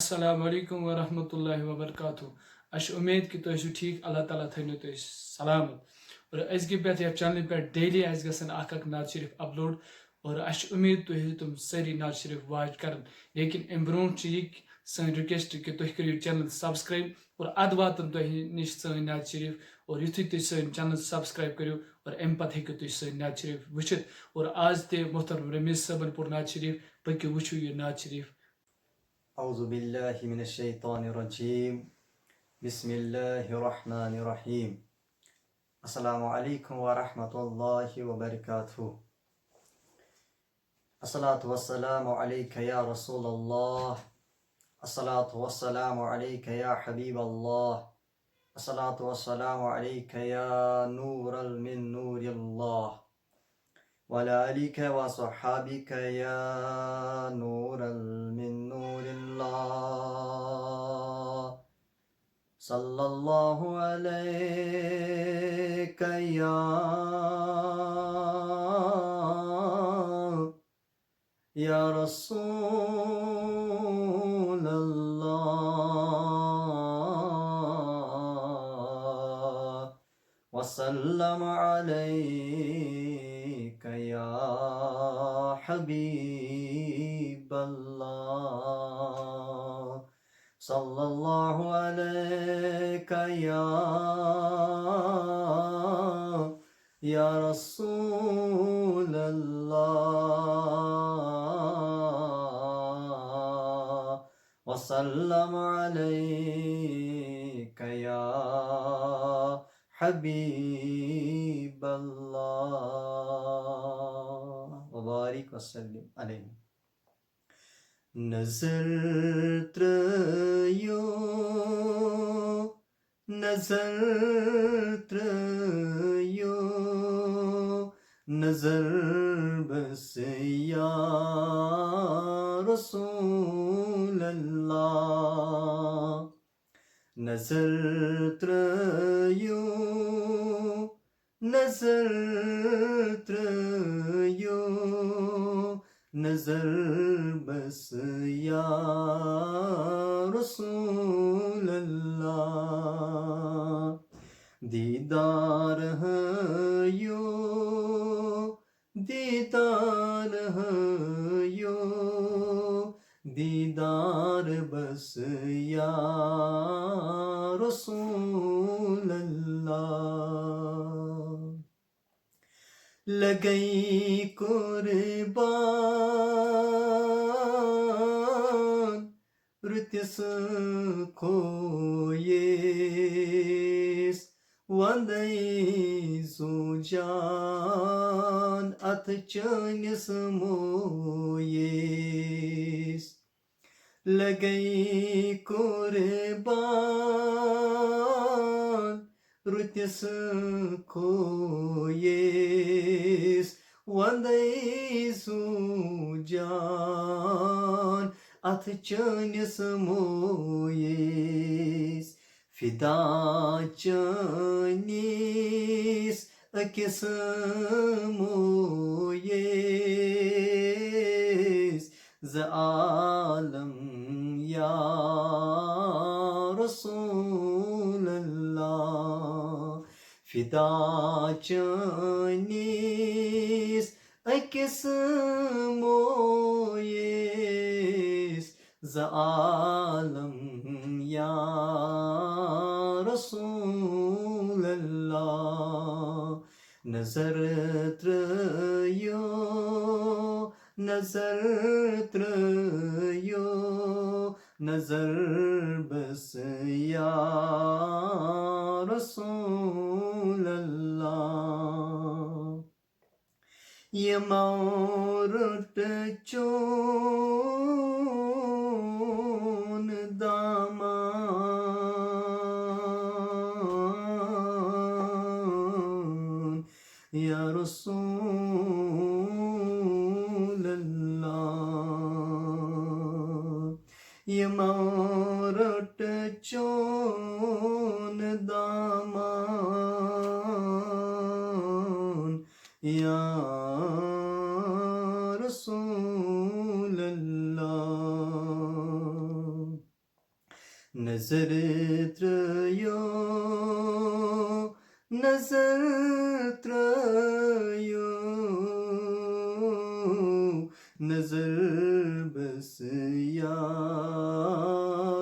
Assalamu alaikum wa rahmatullahi wa barakatuh. Ash उम्मीद कि तुम ठीक अल्लाह ताला थो तुम सलामत और अजक पे यथ चैनल पे डेली गसन अख नात शरीफ अपलोड और अश उम्मीद तुम सारी नात शरीफ वाच कर लेकिन अम ब्रो सन रिक्वेस्ट कि तुम करो चैनल सब्सक्राइब और अद वातन तुम नश सन नात शरीफ और युथु तुम सन चैनल सब्सक्राइब करो और अम पे हेकु तुम सन नात शरीफ वुचित और आज ते मोहतरम रमीज सबन पुर नात शरीफ पक्यो वुचु ये नात शरीफ أعوذ بالله من الشيطان الرجيم بسم الله الرحمن الرحيم السلام عليكم ورحمة الله وبركاته الصلاة والسلام عليك يا رسول الله الصلاة والسلام عليك يا حبيب الله الصلاة والسلام عليك يا نور من نور الله وعلى آلك وصحابك يا نور من نور الله صلى الله عليك يا رسول الله وسلم عليك يا حبيب الله صلى الله عليك يا رسول الله وسلم عليك يا حبيب الله وبارك وسلم عليه नजर त्रयो नजर बस या रसूल अल्लाह नजर त्रयो नजर बस या रसूल अल्लाह दीदार है दीदार बस या रसूल अल्लाह लगई कुर्बान रुतिस खोयेस वंदई सुजान अथ चनिस मोयेस लगई कुर्बान रुतिस खोयेस वंदई सुजान अथ चनिस मोयेस फिदा चनिस अकिस मोयेस ज आलम या रसूल अल्लाह फिदा चनिस अकिस मोयेस ज आलम या रसूल अल्लाह नजर त्रयो नजर बस या रसूल अल्लाह ये मौरट चोन दामान या रसूल अल्लाह ये मौरट चोन दामान या रसूल अल्लाह नजर त्रयो नजर त्रयो नजर बस या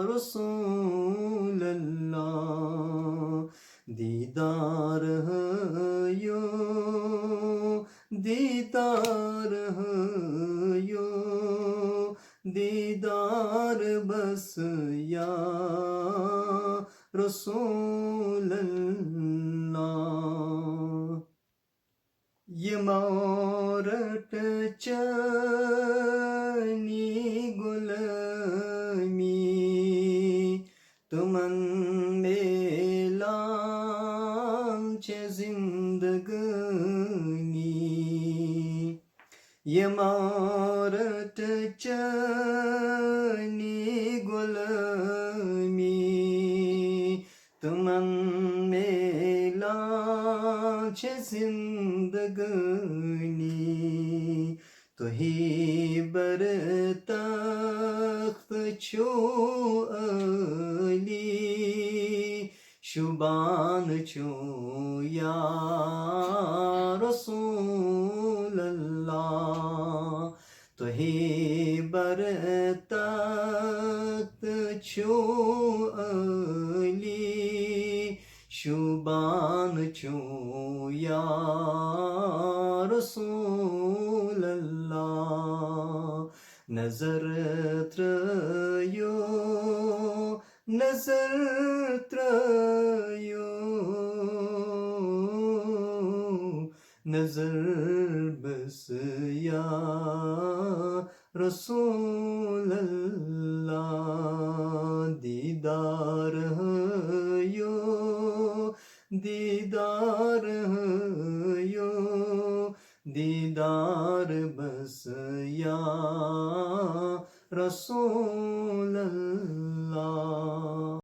रसूल अल्लाह दीदार है यो दीदार है यो दीदार बस या रसूल अल्लाह ये मोरट चनी गुलामी तुमन मेलाम चे जिंदगनी ये मोरट चनी गुलामी तुमन मेलाम चे जिंदगनी तो ही बर तख्त छो अली शुबान छो या रसूल अल्लाह तो ही बर तख्त छो अली शुबान छो या रसूल अल्लाह नजर त्रयो नजर त्रयो नजर बस या रसूल अल्लाह दीदार है यो दीदार है यो दीदार बस या रसूल अल्लाह